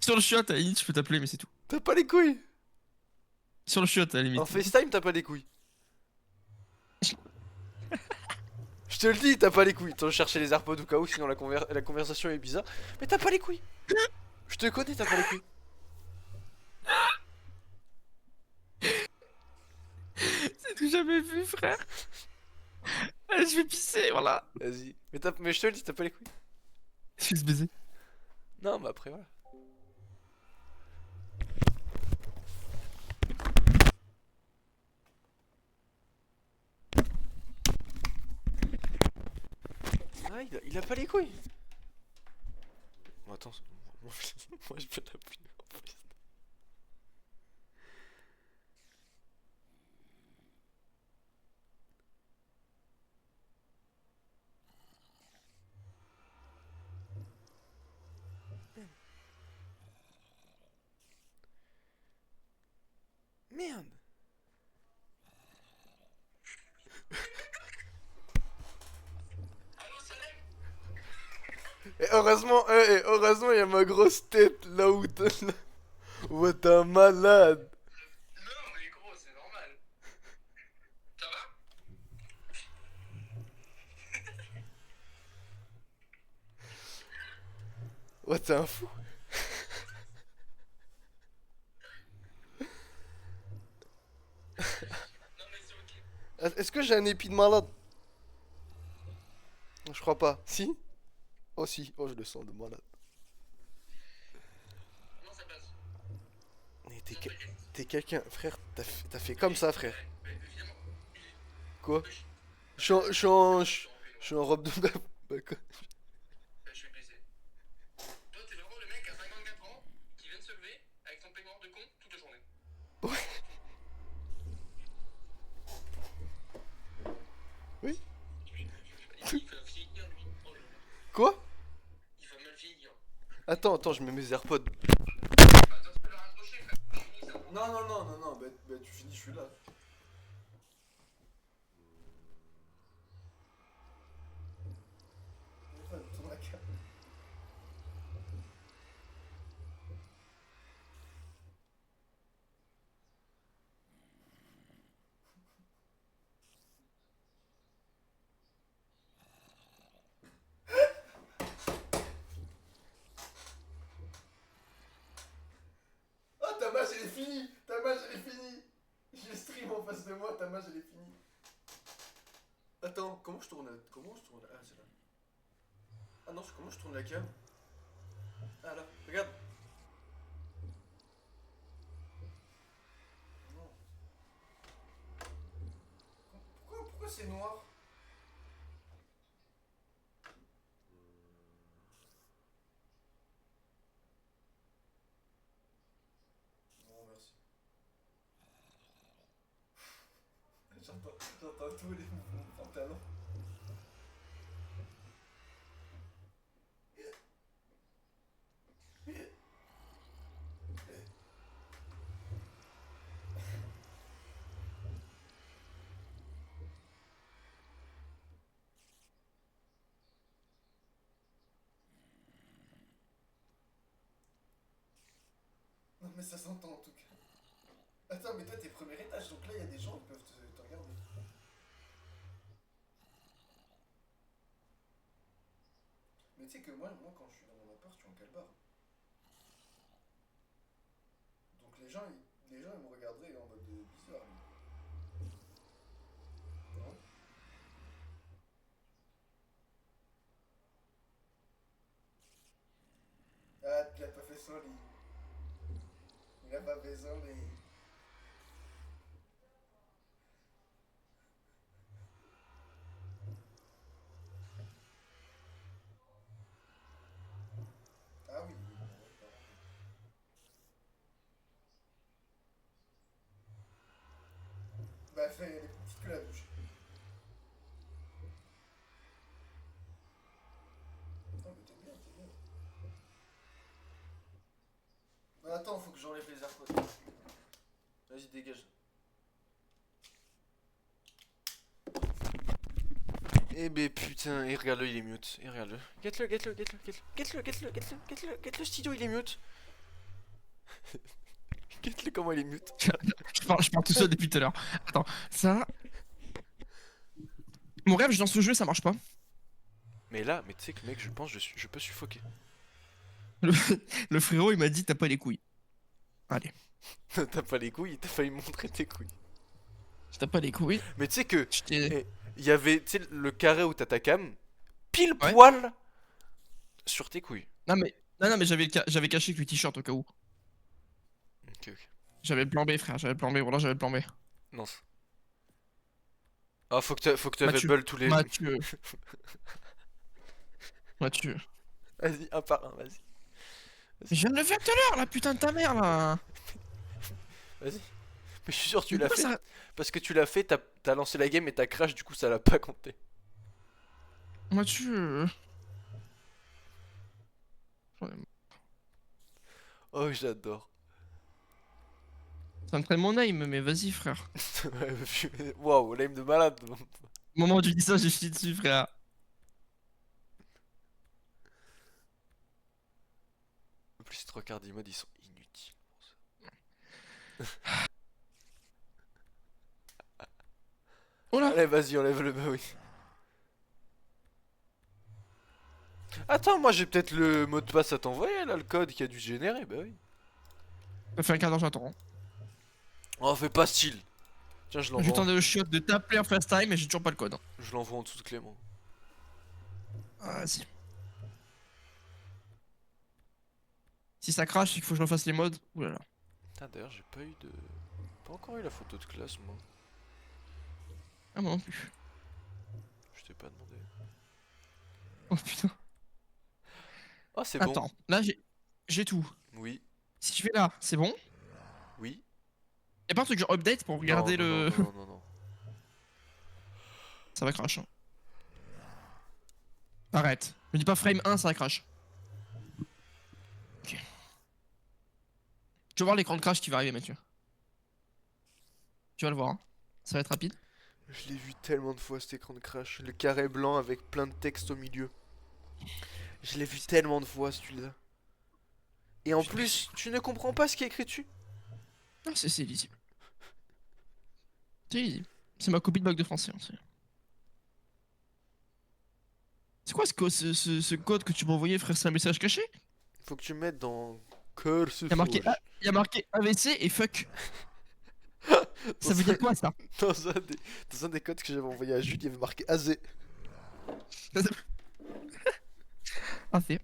Sur le chiotte, à la limite, je peux t'appeler, mais c'est tout. T'as pas les couilles. Sur le chiotte, à la En limite. FaceTime, t'as pas les couilles. Je te le dis, t'as pas les couilles. Attends, je cherchais les AirPods au cas où, sinon la conversation est bizarre. Mais t'as pas les couilles. Je te connais, t'as pas les couilles. C'est tout jamais vu, frère. Allez, je vais pisser, voilà. Vas-y. Mais je te le dis, t'as pas les couilles. Je vais se baiser. Non, mais après, voilà. Ah, il a pas les couilles. Bon, attends, moi, moi je peux t'appuyer en plus. Merde. Et heureusement, il y a ma grosse tête là où t'es. Ouais, t'es un malade. Non, mais gros, c'est normal. Ça va? Ouais, t'es un fou. Non, mais c'est ok. Est-ce que j'ai un épi de malade? Je crois pas. Si? Oh si, oh je le sens de malade. Non, ça passe. Mais t'es quelqu'un, frère, t'as fait comme ça, frère. Mais évidemment. Quoi? Je suis en robe de bah, quoi? Je vais baiser. Toi, t'es vraiment le mec à 54 ans qui vient de se lever avec son peignoir de con toute la journée. Oui? Il va vieillir, lui. Oh là là. Quoi? Il va mal vieillir. Attends, je mets mes AirPods. Attends, tu peux le raccrocher, frère. Je finis ça. Non, bah tu finis, je suis là. Ah, ta match elle est finie! Ta match elle est finie! J'ai stream en face de moi, ta match elle est finie. Attends, comment je tourne? Ah, c'est là. Ah non, comment je tourne la cam? Ah là, regarde. Non. Pourquoi c'est noir? Non, merci. J'entends tous les mouvements de pantalon. Non mais ça s'entend en tout cas. Attends, mais toi t'es premier étage, donc là il y a des gens qui peuvent te regarder. Mais tu sais que moi quand je suis dans mon appart, je suis en calbar. Donc les gens ils me regarderaient en mode bizarre. Non? Ah, il a pas fait son lit. Il a pas fait son lit. Ah oui, oui, bon, d'accord. Bah fais les plus petites que la douche. Attends, mais t'es bien, t'es bien. Ah, attends, faut que j'enlève les AirPods. Vas-y, dégage. Eh ben putain, et regarde-le, il est mute. Et regarde-le. Get-le, get-le, get-le, get-le, get-le, get-le, get-le, get-le, get-le, Studio, il est mute. Get-le, comment il est mute. Je parle tout seul depuis tout à l'heure. Attends, ça. Mon rêve, je lance le jeu, ça marche pas. Mais là, mais tu sais que mec, je pense que je peux suffoquer. Le, le frérot, il m'a dit t'as pas les couilles. Allez, T'as pas les couilles, t'as failli me montrer tes couilles. t'as pas les couilles. Mais tu sais que, Je t'ai. il y avait, tu sais, le carré où t'as ta cam, pile Ouais. poil sur tes couilles. Non, mais. Non, mais j'avais caché que le t-shirt au cas où. Ok, ok. J'avais le plan B, frère, j'avais le plan B. Voilà, j'avais le plan B. Non. Ah, faut que tu Mathieu. rebelles tous les. Mathieu. Mathieu. Vas-y, un par un, vas-y. Mais je viens de le faire tout à l'heure, la putain de ta mère, là. Vas-y. Mais je suis sûr que tu Mais l'as pourquoi fait. ça. Parce que tu l'as fait, t'as lancé la game et t'as crash, du coup ça l'a pas compté. Mathieu. Oh, j'adore. Ça me traîne mon aim, mais vas-y, frère. Waouh, l'aim de malade. Au moment où tu dis ça, j'ai chié dessus, frère. En plus, ces trois quarts d'imodes, ils sont inutiles. Oh là. Allez, vas-y, enlève le bah oui. Attends, moi j'ai peut-être le mot de passe à t'envoyer là, le code qui a dû se générer, bah oui. Ça fait un quart d'heure, j'attends. Oh, fais pas style. Tiens, je J'ai l'envoie. tenté le shot de t'appeler en first time et j'ai toujours pas le code. Je l'envoie en dessous de Clément. Ah, vas-y. Si ça crache, il faut que je refasse les modes. Oulala. Putain, d'ailleurs, j'ai pas eu de. Pas encore eu la photo de classe, moi. Ah, moi non plus. Je t'ai pas demandé. Oh putain. Oh, c'est bon. Attends, là j'ai tout. Oui, Si je fais là, c'est bon. oui. Y'a pas un truc genre update pour regarder non, le. non, non, non, non. Ça va crash. Hein. Arrête. Me dis pas frame 1, ça va crash. Ok. Tu vas voir l'écran de crash qui va arriver, Mathieu. Tu vas le voir. Hein. Ça va être rapide. Je l'ai vu tellement de fois cet écran de crash. Le carré blanc avec plein de texte au milieu. Je l'ai vu tellement de fois celui-là. Et en plus, tu ne comprends pas ce qui est écrit dessus. Ah, c'est lisible. C'est lisible. C'est ma copie de bac de français. Hein, c'est quoi ce code que tu m'as envoyé, frère? C'est un message caché? Faut que tu mettes dans Curse Il y a marqué AVC et fuck. Ça veut dire quoi ça? Dans un des codes que j'avais envoyé à Jules, il y avait marqué AZ. Ah, c'est.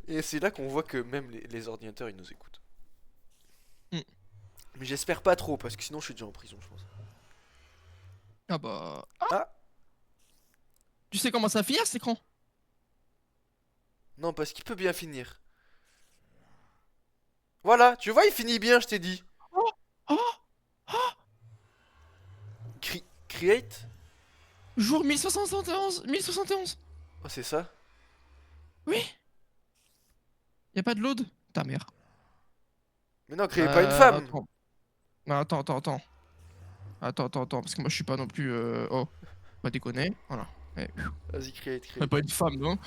Et c'est là qu'on voit que même les ordinateurs ils nous écoutent. Mm. Mais j'espère pas trop parce que sinon je suis déjà en prison, je pense. Ah bah. Ah Tu sais comment ça finit cet écran? non, parce qu'il peut bien finir. Voilà, tu vois, il finit bien, je t'ai dit. Oh Oh Create. Jour 1071 1071. Oh, c'est ça. Oui. Y a pas de load? Ta mère. Mais non, créez pas une femme. Attends. Non, attends. Attends, parce que moi je suis pas non plus. Oh, pas déconner. Voilà. Eh, Vas-y, mais create. pas une femme, non?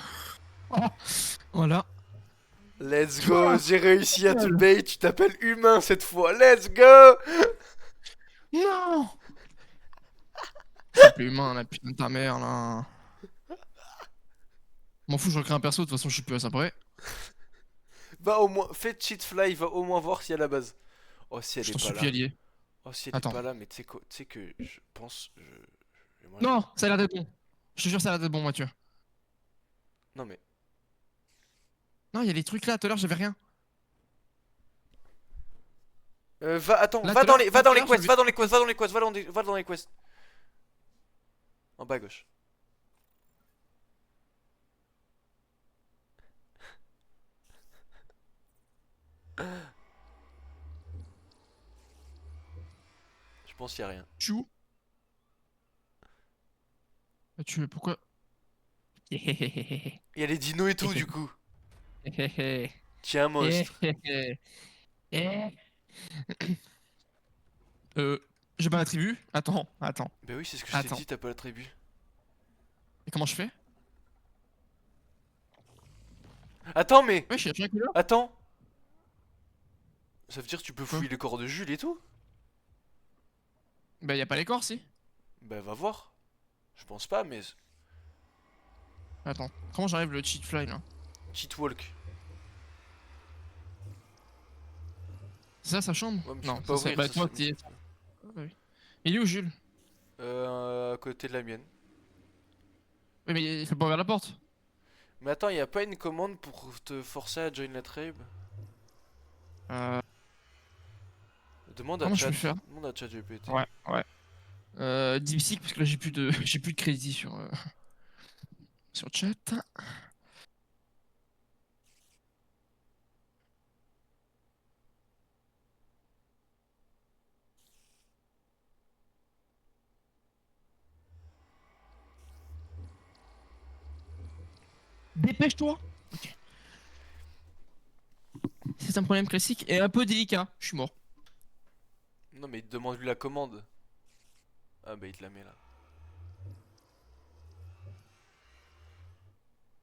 Oh, voilà. Let's Tu go, vois, j'ai réussi à te gueule. bait, tu t'appelles humain cette fois, let's go. Non! C'est plus humain, la putain de ta mère, là. M'en fous, je recrée un perso, de toute façon, je suis plus à ça près. Va au moins, fais cheatfly, va au moins voir si à la base. Oh, si elle Je est t'en pas supplie, là. allié. Oh, si elle est Attends. pas là, mais tu sais que je pense. Moi, Non, ça a l'air d'être bon. Je te jure, ça a l'air d'être bon, Mathieu. non, mais. Non, il y a des trucs là, tout à l'heure, j'avais rien. Attends, Là, va tout à dans l'heure, les, va dans les tout à quests, l'heure, va dans les quests, va dans les quests, va dans les quests. En bas à gauche. Je pense qu'il y a rien. Chou. Mathieu, pourquoi? Il y a les dinos et tout, du coup. Tiens, monstre. J'ai pas l'attribut. Attends. Bah oui, c'est ce que je t'ai Attends. dit, t'as pas l'attribut. Et comment je fais? Attends, mais. Ouais, je suis à couleur. Attends. Ça veut dire que tu peux Quoi? fouiller les corps de Jules et tout? Bah, y a pas les corps, si. Bah, va voir. Je pense pas, mais. Attends, comment j'arrive le cheat fly là? Cheat walk. C'est ça sa chambre? Ouais, mais tu Non, peux pas ça serait. ouvrir, Bah, ça toi, c'est. t'es. Ah, bah oui. Il est où, Jules? À côté de la mienne. Oui, mais il faut pas ouvrir la porte. Mais attends, y a pas une commande pour te forcer à join la tribe? Euh. Demande à Comment je peux Chat. faire? Demande à ChatGPT. Ouais, ouais. DeepSeek, parce que là, j'ai plus de. J'ai plus de crédit sur. Sur chat. Dépêche-toi! Ok. C'est un problème classique et un peu délicat. Je suis mort. Non, mais demande-lui la commande. Ah, bah, il te la met là.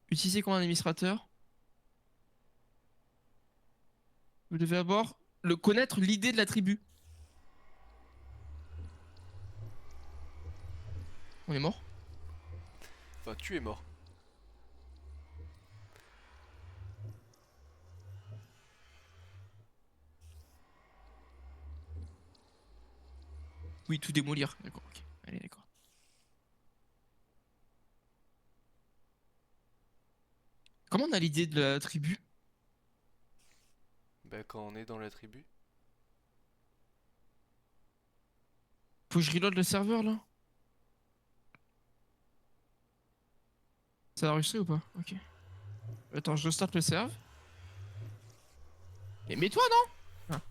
Utilisez comme un administrateur. Vous devez d'abord connaître l'idée de la tribu. On est mort? Enfin, tu es mort. Oui, tout démolir. D'accord, ok. Allez, d'accord. Comment on a l'idée de la tribu? Bah, quand on est dans la tribu. Faut que je reload le serveur là? Ça a enregistré ou pas? Ok. Attends, je restart le serve. Mais mets-toi, non? Ah,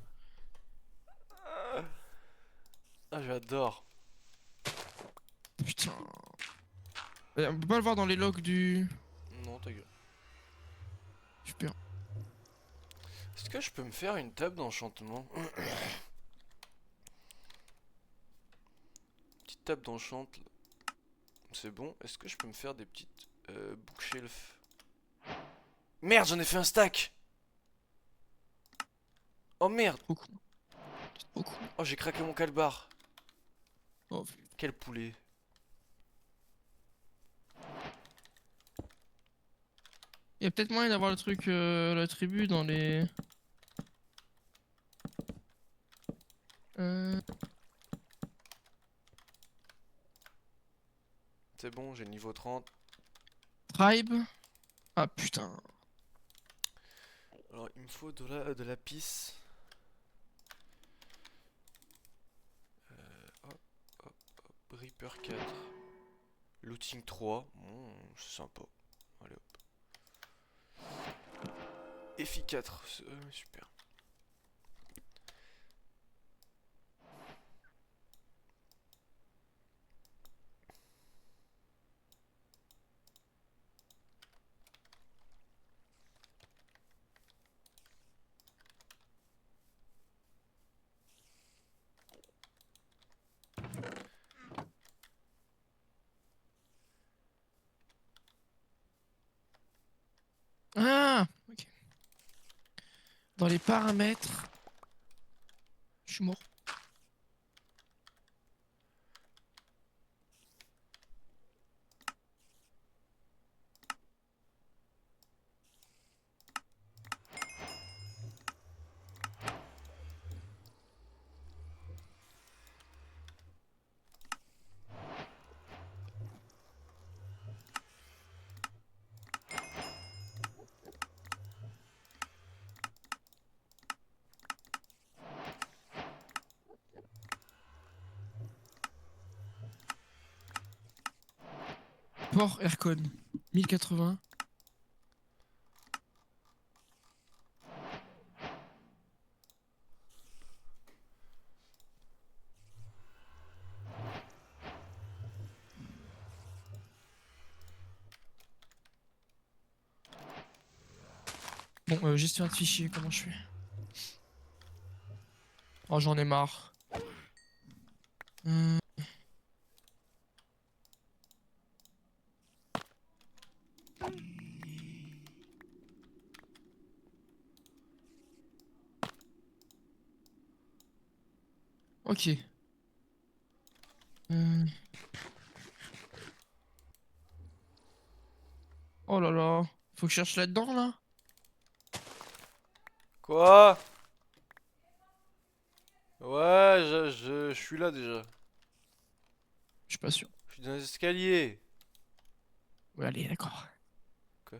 Ah, j'adore. putain. On peut pas le voir dans les logs du. Non, ta gueule. Super. Est-ce que je peux me faire une table d'enchantement? Petite table d'enchant. C'est bon. Est-ce que je peux me faire des petites bookshelf? Merde, j'en ai fait un stack! Oh merde! Trop cool. C'est trop cool. Oh, j'ai craqué mon calbar. Oh, Quel poulet. il y a peut-être moyen d'avoir le truc, la tribu dans les. Euh... C'est bon, j'ai le niveau 30. Tribe. Ah putain. Alors, il me faut de la pisse. Hop, hop, hop. Reaper 4. Looting 3. C'est sympa. Allez hop. FI 4. Super. Ah, ok. Dans les paramètres. Je suis mort. Port Aircon. 1080. Bon, gestion de fichiers, comment je fais? Oh, j'en ai marre. Euh, Ok. Euh, Oh là là. Faut que je cherche là-dedans, là? Quoi? Ouais, je suis là déjà. Je suis pas sûr. Je suis dans les escaliers. Ouais, allez, d'accord. Quoi?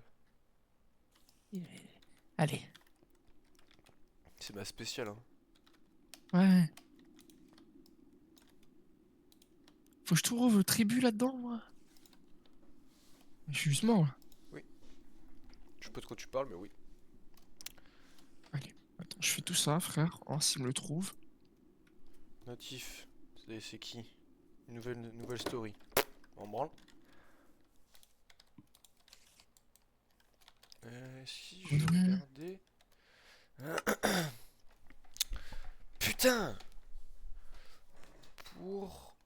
Allez. C'est ma spéciale, hein. Ouais. Faut que je trouve tribu là-dedans, moi. Je suis juste mort, là. Oui. Je sais pas de quoi tu parles, mais oui. Allez. Attends, je fais tout ça, frère. Oh, s'il me le trouve. Natif. C'est qui? Une nouvelle story. On branle. Si je Mhm. regardais. Putain! Pour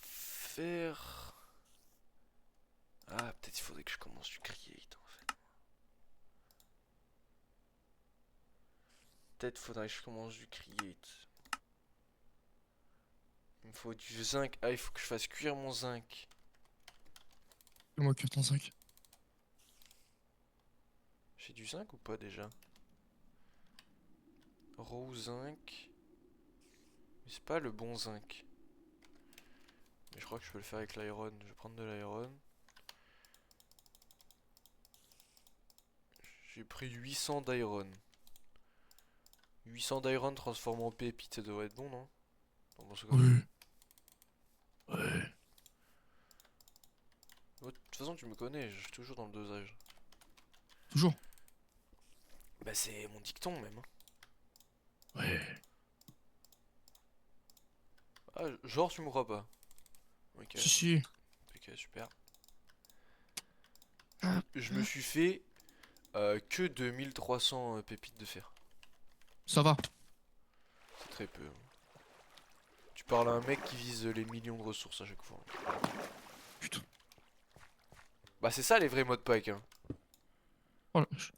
faire. Ah, peut-être il faudrait que je commence du create en fait. Peut-être faudrait que je commence du create. Il me faut du zinc. Ah, il faut que je fasse cuire mon zinc. Fais-moi que ton 5. J'ai du zinc ou pas déjà? Raw zinc. Mais c'est pas le bon zinc. Mais je crois que je peux le faire avec l'iron. Je vais prendre de l'iron. J'ai pris 800 d'iron. 800 d'iron transformé en pépite, ça devrait être bon, non? T'en penses quoi? Ouais. Ouais. De toute façon, tu me connais, je suis toujours dans le dosage. Toujours. Bah, c'est mon dicton même, hein. Ouais. Ah, genre, tu me crois pas. Ok, Si, si. ok, super. Ah, Je me suis fait que 2300 pépites de fer. ça va. C'est très peu, hein. Tu parles à un mec qui vise les millions de ressources à chaque fois. Putain. Bah, c'est ça les vrais modes pack, hein. Oh la vache.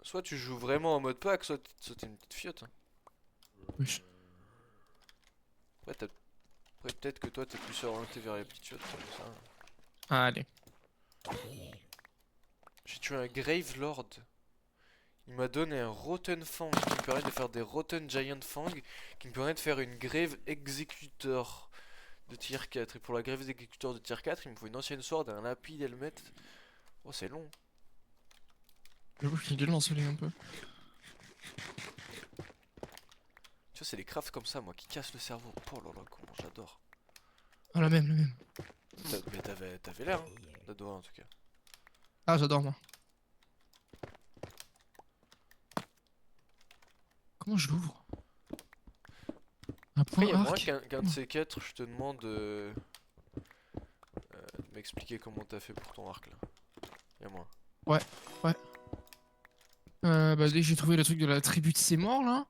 Soit tu joues vraiment en mode pack, soit t'es une petite fiotte, hein. Wesh. Après, peut-être que toi t'es plus orienté vers les petites fiottes, comme ça. Allez. J'ai tué un Grave Lord. Il m'a donné un Rotten Fang qui me permet de faire des Rotten Giant Fang, qui me permet de faire une Grave Executor de tier 4. Et pour la Grave Executor de tier 4, il me faut une ancienne sword et un lapis helmet. Oh, c'est long. J'avoue qu'il est lent, un peu. Tu vois, c'est les crafts comme ça, moi, qui cassent le cerveau. Oh là là, comment j'adore. Ah, la même, la même. Mais t'avais l'air, hein, d'adorer en tout cas. Ah, j'adore, moi. Comment je l'ouvre? Un Après, point il y a moyen arc. qu'un de ces quatre, je te demande de m'expliquer comment t'as fait pour ton arc là. Y'a moyen. Ouais, ouais. Bah, dès que j'ai trouvé le truc de la tribu de ces morts, là.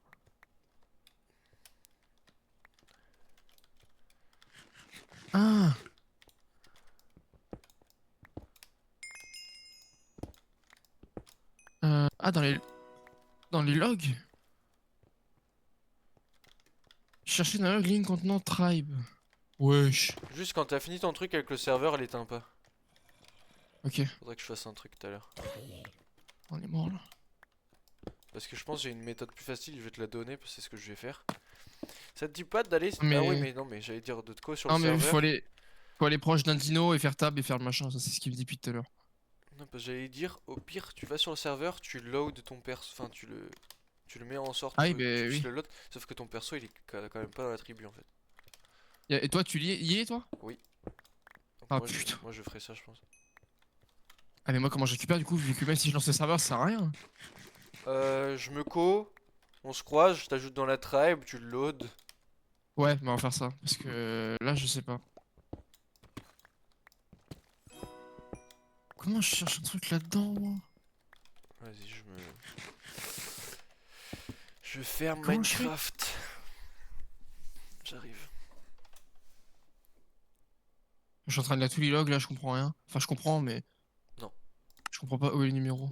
Ah. Ah, dans les logs. Chercher dans le log ligne contenant tribe. Wesh. Juste quand t'as fini ton truc avec le serveur, elle éteint pas. Ok, Faudrait que je fasse un truc tout à l'heure. on est mort là. Parce que je pense que j'ai une méthode plus facile, je vais te la donner, parce que c'est ce que je vais faire. Ça te dit pas d'aller. Ah oui, Mais. mais non, mais j'allais dire de quoi sur le Non, mais serveur. faut aller proche d'un dino et faire tab et faire le machin. Ça, c'est ce qu'il me dit depuis tout à l'heure. Non, parce que j'allais dire, au pire, tu vas sur le serveur, tu load ton perso. Enfin, tu le mets en sorte Ah oui, que tu bah puisses oui. le load. Sauf que ton perso, il est quand même pas dans la tribu en fait. Et toi, tu y es, toi? Oui. Donc Ah putain. moi, je ferai ça, je pense. Ah, mais moi, comment je récupère du coup, vu que même si je lance le serveur, ça sert à rien. Je me co. On se croise, je t'ajoute dans la tribe, tu le load. Ouais, bah on va faire ça. Parce que là, je sais pas. Comment je cherche un truc là-dedans, moi? Vas-y, je ferme Comment je fais? Minecraft. J'arrive. Je suis en train de lire tous les logs là, je comprends rien. Enfin, je comprends, mais. Je comprends pas où est le numéro.